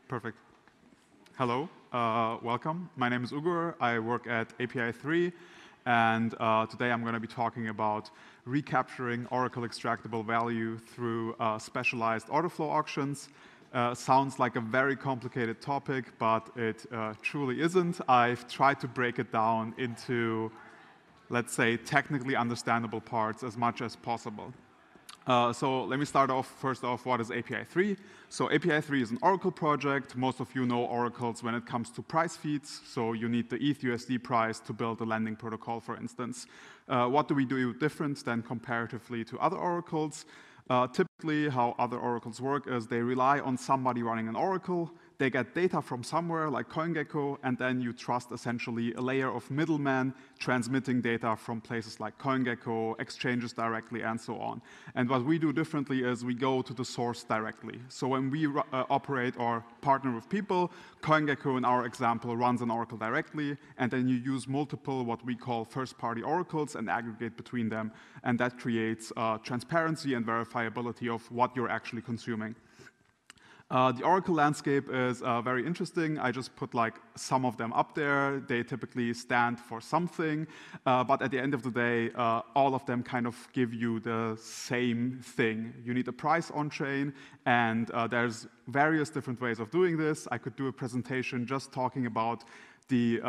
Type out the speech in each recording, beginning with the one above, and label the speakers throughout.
Speaker 1: Perfect. Hello, welcome. My name is Ugur. I work at API3, and today I'm going to be talking about recapturing Oracle Extractable Value through specialized order flow auctions. Sounds like a very complicated topic, but it truly isn't. I've tried to break it down into, let's say, technically understandable parts as much as possible. So let me start off, first off, what is API3? So API3 is an Oracle project. Most of you know oracles when it comes to price feeds. So you need the ETH/USD price to build a lending protocol, for instance. What do we do different than comparatively to other oracles? Typically, how other oracles work is they rely on somebody running an oracle. They get data from somewhere like CoinGecko, and then you trust essentially a layer of middlemen transmitting data from places like CoinGecko, exchanges directly, and so on. And what we do differently is we go to the source directly. So when we operate or partner with people, CoinGecko, in our example, runs an oracle directly, and then you use multiple what we call first-party oracles and aggregate between them, and that creates transparency and verifiability of what you're actually consuming. The Oracle landscape is very interesting. I just put like some of them up there. They typically stand for something, but at the end of the day, all of them kind of give you the same thing. You need a price on-chain, and there's various different ways of doing this. I could do a presentation just talking about the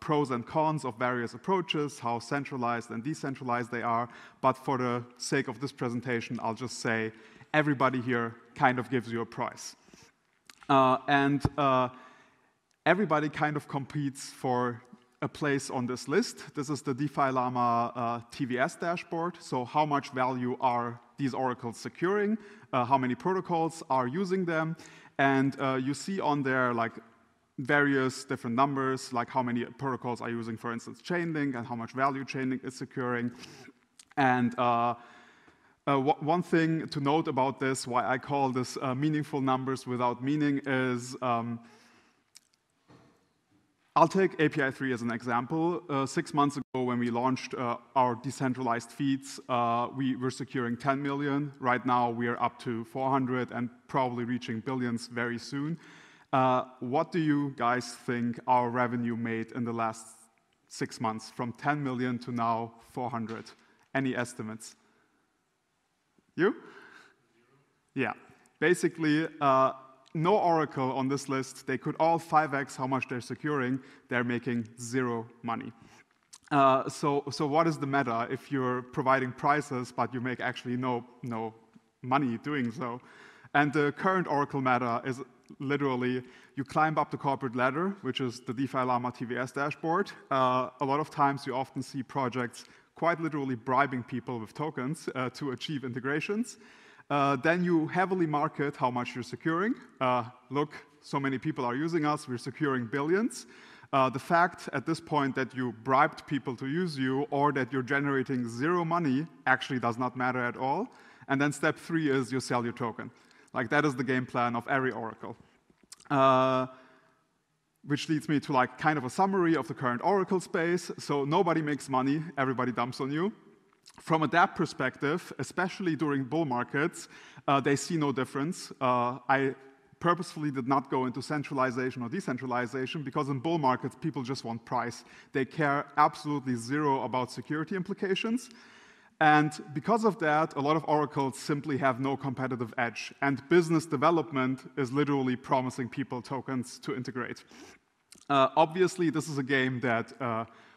Speaker 1: pros and cons of various approaches, how centralized and decentralized they are, but for the sake of this presentation, I'll just say everybody here kind of gives you a price. And everybody kind of competes for a place on this list. This is the DeFi Llama TVS dashboard. So how much value are these oracles securing? How many protocols are using them? And you see on there like various different numbers, like how many protocols are using, for instance, Chainlink, and how much value Chainlink is securing. And one thing to note about this, why I call this meaningful numbers without meaning, is I'll take API3 as an example. 6 months ago, when we launched our decentralized feeds, we were securing 10 million. Right now, we are up to 400 and probably reaching billions very soon. What do you guys think our revenue made in the last 6 months, from 10 million to now 400? Any estimates? You? Yeah. Basically, no oracle on this list, they could all 5x how much they're securing. They're making zero money. So what is the meta if you're providing prices, but you make actually no money doing so? And the current oracle meta is literally you climb up the corporate ladder, which is the DeFi Llama TVS dashboard. A lot of times you often see projects quite literally bribing people with tokens to achieve integrations. Then you heavily market how much you're securing. Look, so many people are using us, we're securing billions. The fact at this point that you bribed people to use you or that you're generating zero money actually does not matter at all. And then step 3 is you sell your token. Like that is the game plan of every oracle. Which leads me to like kind of a summary of the current oracle space. So nobody makes money, everybody dumps on you. From a dApp perspective, especially during bull markets, they see no difference. I purposefully did not go into centralization or decentralization because in bull markets, people just want price. They care absolutely zero about security implications. And because of that, a lot of oracles simply have no competitive edge. And business development is literally promising people tokens to integrate. Obviously, this is a game that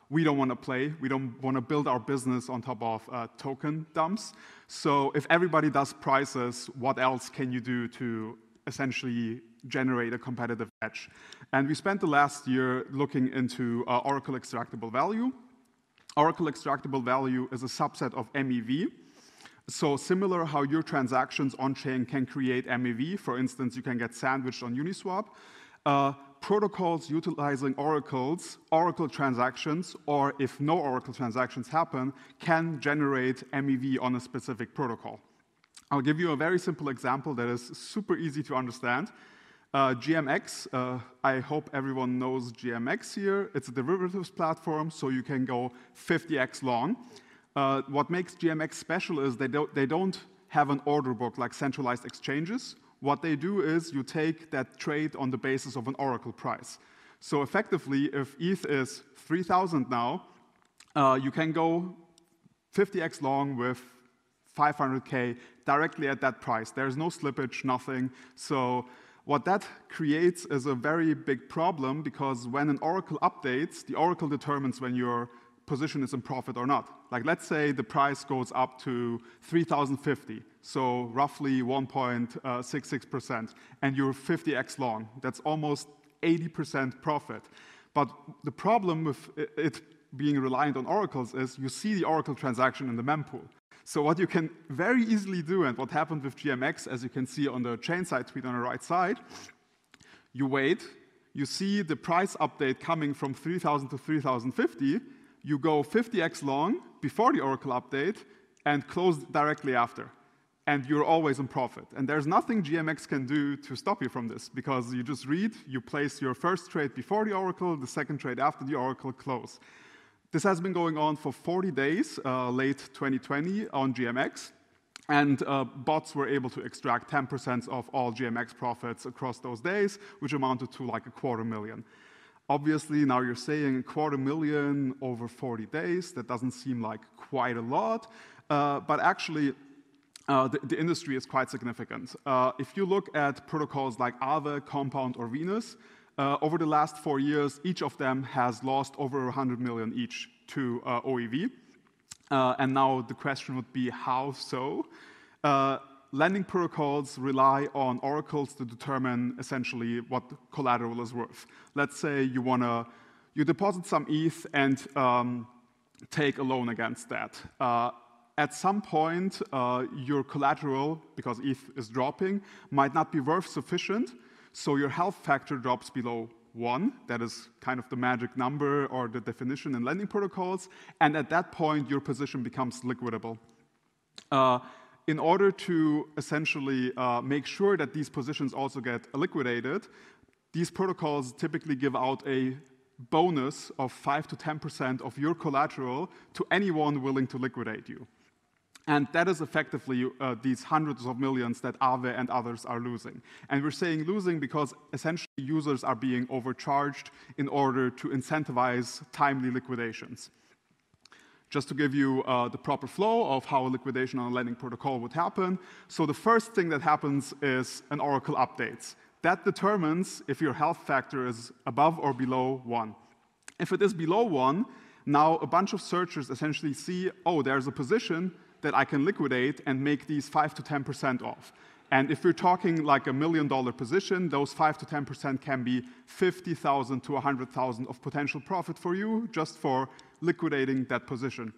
Speaker 1: we don't want to play. We don't want to build our business on top of token dumps. So if everybody does prices, what else can you do to essentially generate a competitive edge? And we spent the last year looking into Oracle Extractable Value. Oracle Extractable Value is a subset of MEV. So similar how your transactions on-chain can create MEV, for instance, you can get sandwiched on Uniswap, protocols utilizing oracles, Oracle transactions, or if no Oracle transactions happen, can generate MEV on a specific protocol. I'll give you a very simple example that is super easy to understand. GMX, I hope everyone knows GMX here. It's a derivatives platform, so you can go 50x long. What makes GMX special is they don't have an order book like centralized exchanges. what they do is you take that trade on the basis of an Oracle price. So effectively, if ETH is 3,000 now, you can go 50x long with 500K directly at that price. There's no slippage, nothing. So what that creates is a very big problem, because when an Oracle updates, the Oracle determines when your position is in profit or not. Like, let's say the price goes up to 3,050, so roughly 1.66%, and you're 50x long. That's almost 80% profit. But the problem with it being reliant on oracles is you see the Oracle transaction in the mempool. So what you can very easily do, and what happened with GMX, as you can see on the chain side tweet on the right side, you wait, you see the price update coming from 3,000 to 3,050, you go 50x long before the Oracle update and close directly after. And you're always in profit. And there's nothing GMX can do to stop you from this, because you just read, you place your first trade before the Oracle, the second trade after the Oracle, close. This has been going on for 40 days, late 2020 on GMX. And bots were able to extract 10% of all GMX profits across those days, which amounted to like $250,000. Obviously, now you're saying $250,000 over 40 days. That doesn't seem like quite a lot. But actually, the industry is quite significant. If you look at protocols like Aave, Compound, or Venus, over the last 4 years, each of them has lost over 100 million each to OEV. And now the question would be, how so? Lending protocols rely on oracles to determine essentially what collateral is worth. Let's say you deposit some ETH and take a loan against that. At some point, your collateral, because ETH is dropping, might not be worth sufficient, so your health factor drops below 1. That is kind of the magic number or the definition in lending protocols, and at that point, your position becomes liquidable. In order to essentially make sure that these positions also get liquidated, these protocols typically give out a bonus of 5 to 10% of your collateral to anyone willing to liquidate you. And that is effectively these hundreds of millions that Aave and others are losing. And we're saying losing because essentially users are being overcharged in order to incentivize timely liquidations. Just to give you the proper flow of how a liquidation on a lending protocol would happen. So the first thing that happens is an Oracle updates. That determines if your health factor is above or below 1. If it is below 1, now a bunch of searchers essentially see, oh, there's a position that I can liquidate and make these 5 to 10% off. And if we're talking like $1 million position, those 5 to 10% can be 50,000 to 100,000 of potential profit for you just for liquidating that position.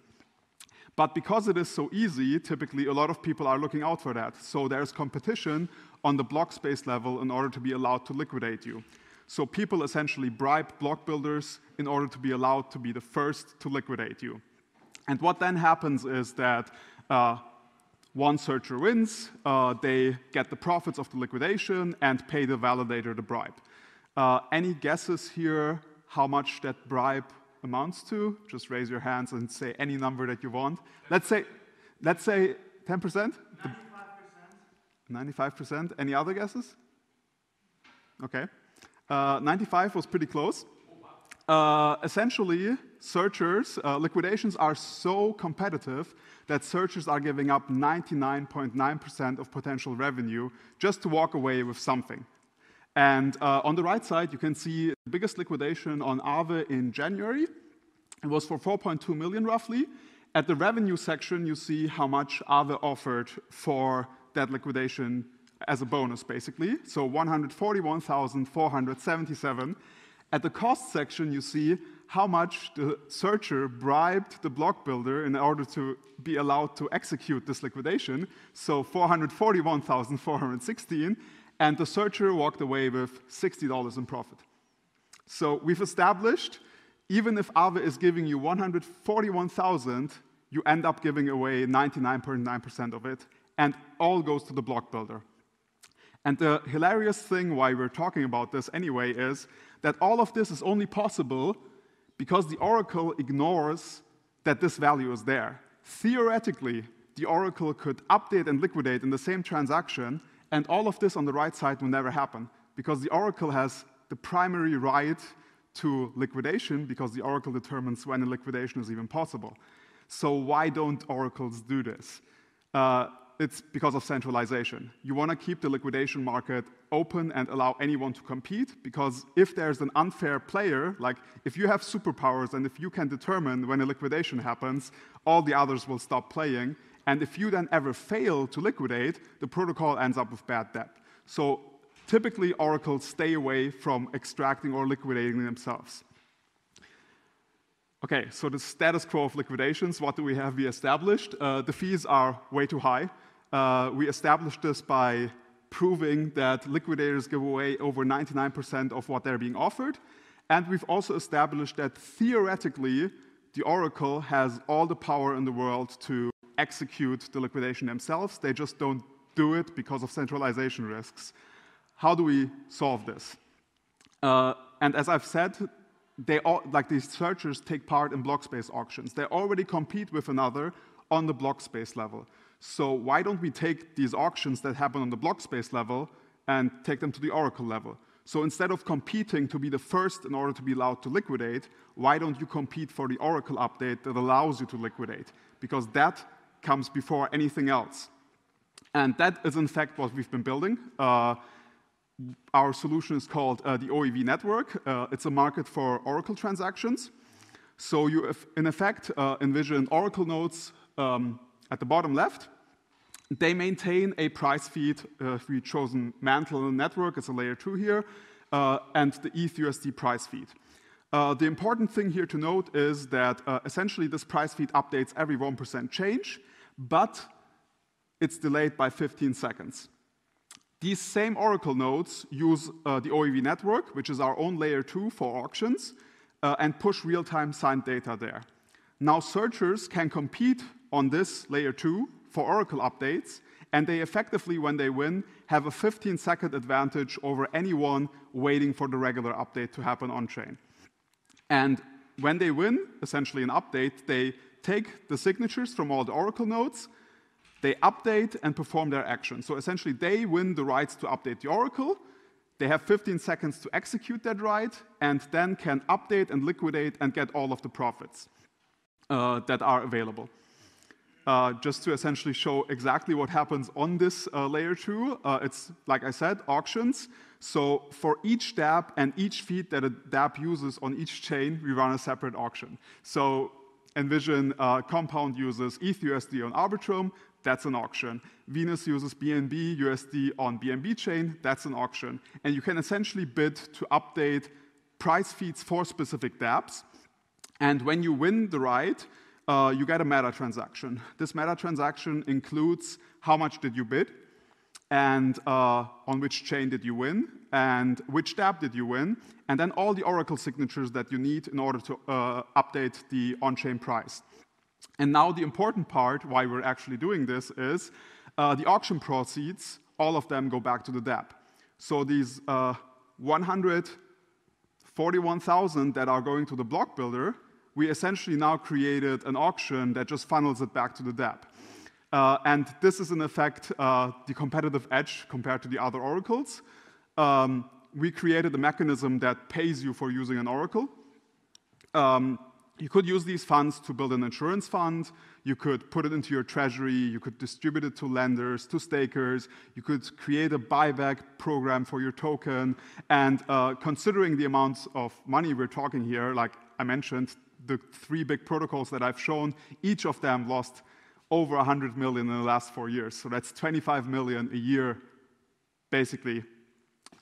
Speaker 1: But because it is so easy, typically a lot of people are looking out for that. So there's competition on the block space level in order to be allowed to liquidate you. So people essentially bribe block builders in order to be allowed to be the first to liquidate you. And what then happens is that one searcher wins, they get the profits of the liquidation and pay the validator the bribe. Any guesses here how much that bribe amounts to? Just raise your hands and say any number that you want. Let's say 10%? 95%. 95%? Any other guesses? Okay. 95 was pretty close. Essentially, searchers, liquidations are so competitive that searchers are giving up 99.9% of potential revenue just to walk away with something. And on the right side, you can see the biggest liquidation on Aave in January. It was for 4.2 million roughly. At the revenue section, you see how much Aave offered for that liquidation as a bonus, basically. So 141,477. At the cost section, you see how much the searcher bribed the block builder in order to be allowed to execute this liquidation. So 441,416, and the searcher walked away with $60 in profit. So we've established, even if Aave is giving you 141,000, you end up giving away 99.9% of it, and all goes to the block builder. And the hilarious thing why we're talking about this anyway is that all of this is only possible because the Oracle ignores that this value is there. Theoretically, the Oracle could update and liquidate in the same transaction And all of this on the right side will never happen, because the Oracle has the primary right to liquidation, because the Oracle determines when a liquidation is even possible. So why don't oracles do this? It's because of centralization. You want to keep the liquidation market open and allow anyone to compete, because if there's an unfair player, like if you have superpowers and if you can determine when a liquidation happens, all the others will stop playing. And if you then ever fail to liquidate, the protocol ends up with bad debt. So typically, oracles stay away from extracting or liquidating themselves. Okay, so the status quo of liquidations, what do we have we established? The fees are way too high. We established this by proving that liquidators give away over 99% of what they're being offered. And we've also established that theoretically, the Oracle has all the power in the world to execute the liquidation themselves. They just don't do it because of centralization risks. How do we solve this? And as I've said, these searchers take part in block space auctions. They already compete with another on the block space level. So why don't we take these auctions that happen on the block space level and take them to the Oracle level? So instead of competing to be the first in order to be allowed to liquidate, why don't you compete for the Oracle update that allows you to liquidate? Because that comes before anything else. And that is, in fact, what we've been building. Our solution is called the OEV network. It's a market for Oracle transactions. So you, in effect, envision Oracle nodes at the bottom left. They maintain a price feed. We've chosen Mantle network. It's a layer 2 here, and the ETH/USD price feed. The important thing here to note is that essentially this price feed updates every 1% change, but it's delayed by 15 seconds. These same Oracle nodes use the OEV network, which is our own layer 2 for auctions, and push real-time signed data there. Now searchers can compete on this layer 2 for Oracle updates, and they effectively, when they win, have a 15-second advantage over anyone waiting for the regular update to happen on-chain. And when they win, essentially an update, they take the signatures from all the Oracle nodes, they update and perform their action. So essentially, they win the rights to update the Oracle. They have 15 seconds to execute that right, and then can update and liquidate and get all of the profits that are available. Just to essentially show exactly what happens on this layer 2, it's, like I said, auctions. So for each dApp and each feed that a dApp uses on each chain, we run a separate auction. So envision Compound uses ETH/USD on Arbitrum, that's an auction. Venus uses BNB USD on BNB chain, that's an auction. And you can essentially bid to update price feeds for specific dApps. And when you win the right, you get a meta transaction. This meta transaction includes how much did you bid, and on which chain did you win, and which dApp did you win, and then all the Oracle signatures that you need in order to update the on-chain price. And now the important part, why we're actually doing this, is the auction proceeds, all of them go back to the dApp. So these 141,000 that are going to the block builder, we essentially now created an auction that just funnels it back to the dApp. And this is, in effect, the competitive edge compared to the other oracles. We created a mechanism that pays you for using an oracle. You could use these funds to build an insurance fund. You could put it into your treasury. You could distribute it to lenders, to stakers. You could create a buyback program for your token. And considering the amounts of money we're talking here, like I mentioned, the 3 big protocols that I've shown, each of them lost over 100 million in the last 4 years. So that's 25 million a year, basically,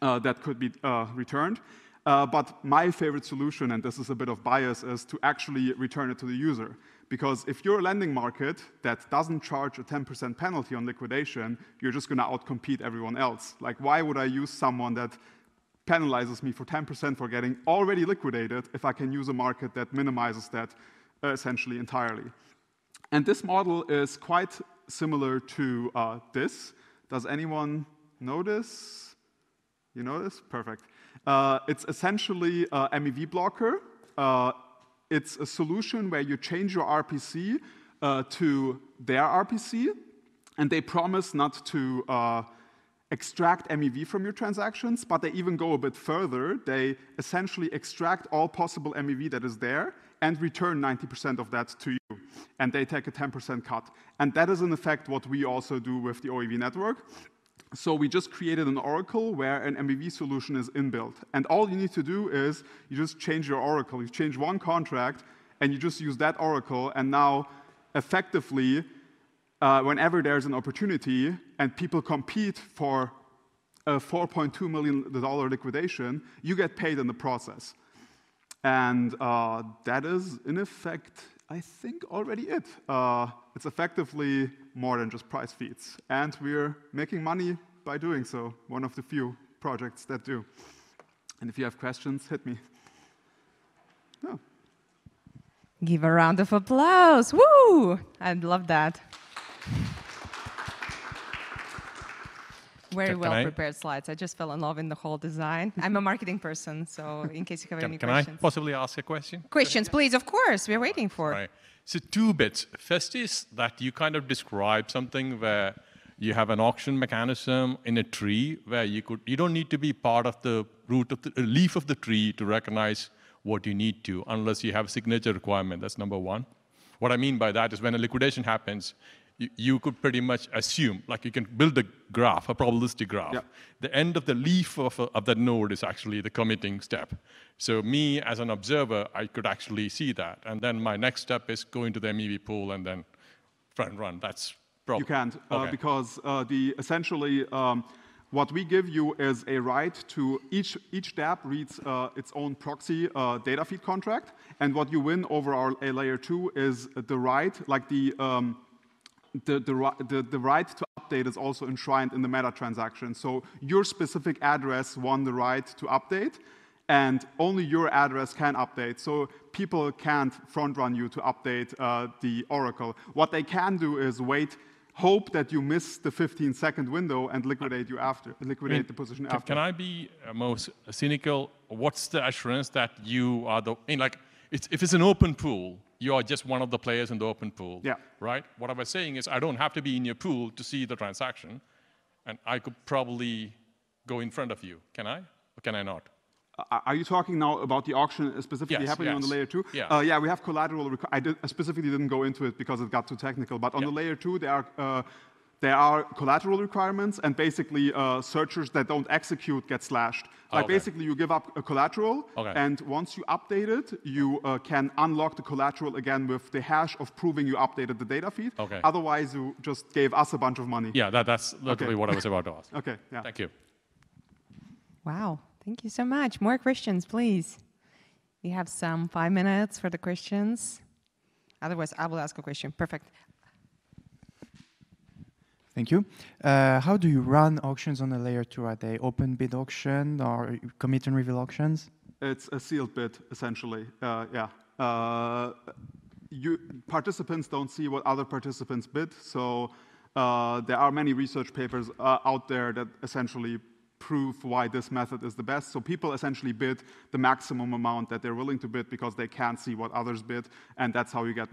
Speaker 1: that could be returned. But my favorite solution, and this is a bit of bias, is to actually return it to the user. Because if you're a lending market that doesn't charge a 10% penalty on liquidation, you're just going to outcompete everyone else. Like, why would I use someone that penalizes me for 10% for getting already liquidated if I can use a market that minimizes that essentially entirely? And this model is quite similar to this. Does anyone know this? You know this? Perfect. It's essentially a MEVBlocker. It's a solution where you change your RPC to their RPC, and they promise not to extract MEV from your transactions, but they even go a bit further. They essentially extract all possible MEV that is there and return 90% of that to you. And they take a 10% cut. And that is, in effect, what we also do with the OEV network. So we just created an oracle where an MEV solution is inbuilt. And all you need to do is you just change your oracle. You change one contract, and you just use that oracle. And now, effectively, whenever there's an opportunity and people compete for a $4.2 million liquidation, you get paid in the process. And that is, in effect, I think already it. It's effectively more than just price feeds. And we're making money by doing so, one of the few projects that do. And if you have questions, hit me. Oh.
Speaker 2: Give a round of applause. Woo! I love that. Very well prepared slides. I just fell in love in the whole design. I'm a marketing person, so in case you have any questions.
Speaker 3: Can I possibly ask a question?
Speaker 2: Questions, please, of course. We're waiting for.
Speaker 3: Right. So 2 bits. First is that you kind of describe something where you have an auction mechanism in a tree where you don't need to be part of the root of the leaf of the tree to recognize what you need to, unless you have a signature requirement. That's number one. What I mean by that is when a liquidation happens, you could pretty much assume, like you can build a graph, a probabilistic graph. Yep. The end of the leaf of that node is actually the committing step. So me, as an observer, I could actually see that. And then my next step is go into the MEV pool and then front run. That's probably.
Speaker 1: You can't, because essentially what we give you is a right to each dApp reads its own proxy data feed contract. And what you win over a layer 2 is the right, like the right to update is also enshrined in the meta transaction. So your specific address won the right to update, and only your address can update. So people can't front run you to update the oracle. What they can do is hope that you miss the 15-second window and liquidate the position after.
Speaker 3: Can I be most cynical? What's the assurance that you are if it's an open pool, you are just one of the players in the open pool, right? What I was saying is I don't have to be in your pool to see the transaction, and I could probably go in front of you. Can I, or can I not?
Speaker 1: Are you talking now about the auction specifically happening on the layer 2?
Speaker 3: Yeah.
Speaker 1: We have collateral. I specifically didn't go into it because it got too technical, but on the layer 2, there are collateral requirements, and basically searchers that don't execute get slashed. Basically, you give up a collateral, and once you update it, you can unlock the collateral again with the hash of proving you updated the data feed. Otherwise, you just gave us a bunch of money.
Speaker 3: Yeah, that's literally what I was about to ask.
Speaker 1: Okay, yeah.
Speaker 3: Thank you.
Speaker 2: Wow, thank you so much. More questions, please. We have some 5 minutes for the questions. Otherwise, I will ask a question. Perfect.
Speaker 4: Thank you. How do you run auctions on the layer 2? Are they open bid auction or commit and reveal auctions?
Speaker 1: It's a sealed bid, essentially. Participants don't see what other participants bid, so there are many research papers out there that essentially prove why this method is the best. So people essentially bid the maximum amount that they're willing to bid because they can't see what others bid, and that's how you get,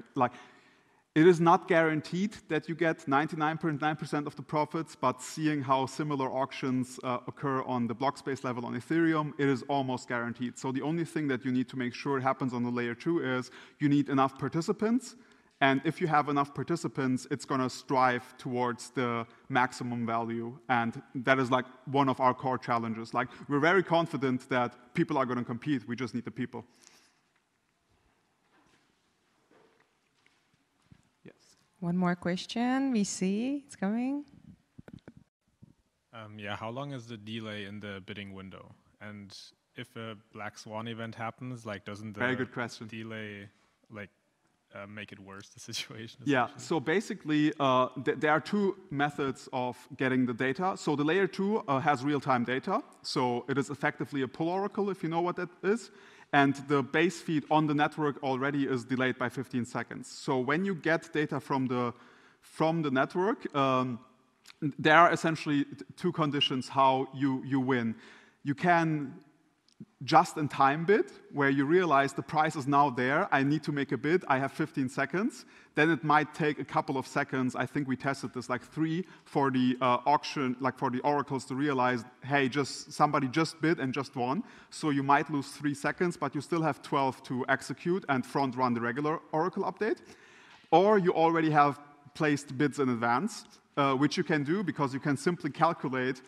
Speaker 1: it is not guaranteed that you get 99.9% of the profits, but seeing how similar auctions occur on the block space level on Ethereum, it is almost guaranteed. So the only thing that you need to make sure happens on the layer 2 is you need enough participants. And if you have enough participants, it's going to strive towards the maximum value. And that is one of our core challenges. We're very confident that people are going to compete. We just need the people.
Speaker 2: One more question. We see it's coming.
Speaker 5: How long is the delay in the bidding window? And if a black swan event happens, doesn't the
Speaker 1: very good question.
Speaker 5: Delay make it worse, the situation?
Speaker 1: Yeah, so basically, there are 2 methods of getting the data. So the layer 2 has real-time data. So it is effectively a pull oracle, if you know what that is. And the base feed on the network already is delayed by 15 seconds. So when you get data from the network, there are essentially 2 conditions how you win. You can just-in-time bid, where you realize the price is now there, I need to make a bid, I have 15 seconds, then it might take a couple of seconds, I think we tested this like 3, for the auction, like for the oracles to realize, hey, somebody just bid and just won, so you might lose 3 seconds, but you still have 12 to execute and front-run the regular oracle update. Or you already have placed bids in advance, which you can do because you can simply calculate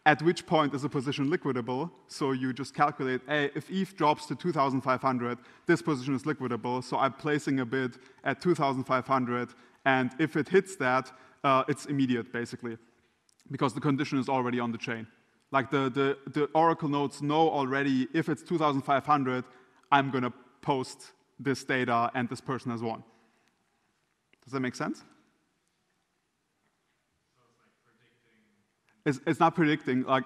Speaker 1: at which point is a position liquidable. So you just calculate, hey, if ETH drops to 2,500, this position is liquidable. So I'm placing a bid at 2,500. And if it hits that, it's immediate, basically, because the condition is already on the chain. Like the Oracle nodes know already, if it's 2,500, I'm going to post this data, and this person has won. Does that make sense? It's not predicting. Like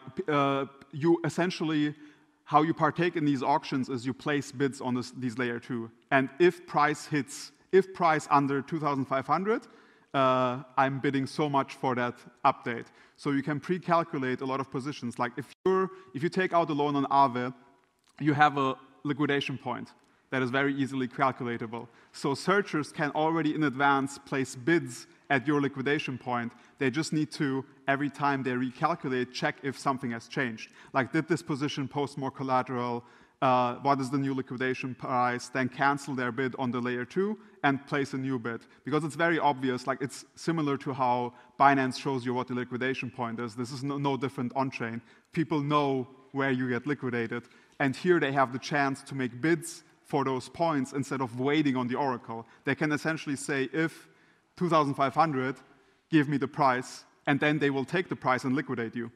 Speaker 1: you essentially, how you partake in these auctions is you place bids on these layer 2. And if price under 2,500, I'm bidding so much for that update. So you can pre-calculate a lot of positions. Like if you take out a loan on Aave, you have a liquidation point that is very easily calculatable. So searchers can already in advance place bids at your liquidation point. They just need to, every time they recalculate, check if something has changed. Like, did this position post more collateral? What is the new liquidation price? Then cancel their bid on the layer 2 and place a new bid. Because it's very obvious, like it's similar to how Binance shows you what the liquidation point is. This is no different on-chain. People know where you get liquidated. And here they have the chance to make bids for those points instead of waiting on the oracle. They can essentially say, if 2,500, give me the price, and then they will take the price and liquidate you.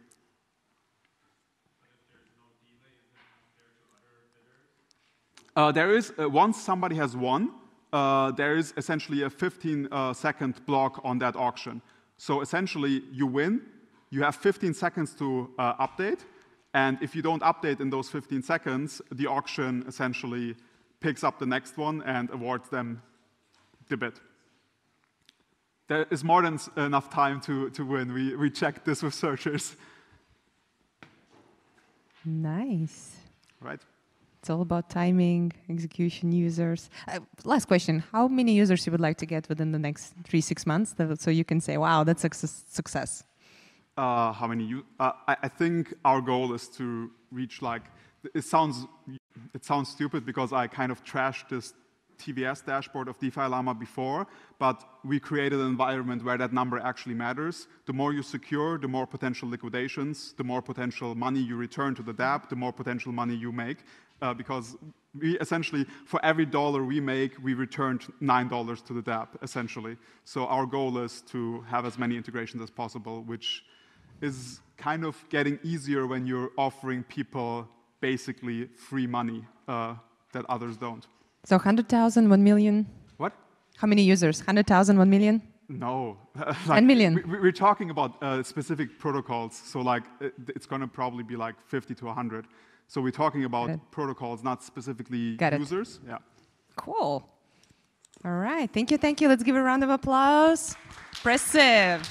Speaker 1: There is, once somebody has won, there is essentially a 15-second block on that auction. So essentially, you win, you have 15 seconds to update, and if you don't update in those 15 seconds, the auction essentially picks up the next one and awards them the bid. There is more than enough time to win. We checked this with searchers.
Speaker 2: Nice.
Speaker 1: Right.
Speaker 2: It's all about timing, execution, users. Last question. How many users you would like to get within the next 3-6 months so you can say, wow, that's a success?
Speaker 1: How many? I think our goal is to reach like, it sounds stupid because I kind of trashed this TVS dashboard of DeFi Llama before, but we created an environment where that number actually matters. The more you secure, the more potential liquidations, the more potential money you return to the dApp, the more potential money you make, because we essentially, for every dollar we make, we returned $9 to the dApp, essentially. So our goal is to have as many integrations as possible, which is kind of getting easier when you're offering people basically free money that others don't.
Speaker 2: So 100,000, 1 million?
Speaker 1: What?
Speaker 2: How many users? 100,000, 1 million?
Speaker 1: No. Like
Speaker 2: 10 million?
Speaker 1: We're talking about specific protocols. So like it's going to probably be like 50 to 100. So we're talking about protocols, not specifically users. Yeah.
Speaker 2: Cool. All right. Thank you. Thank you. Let's give a round of applause. Impressive.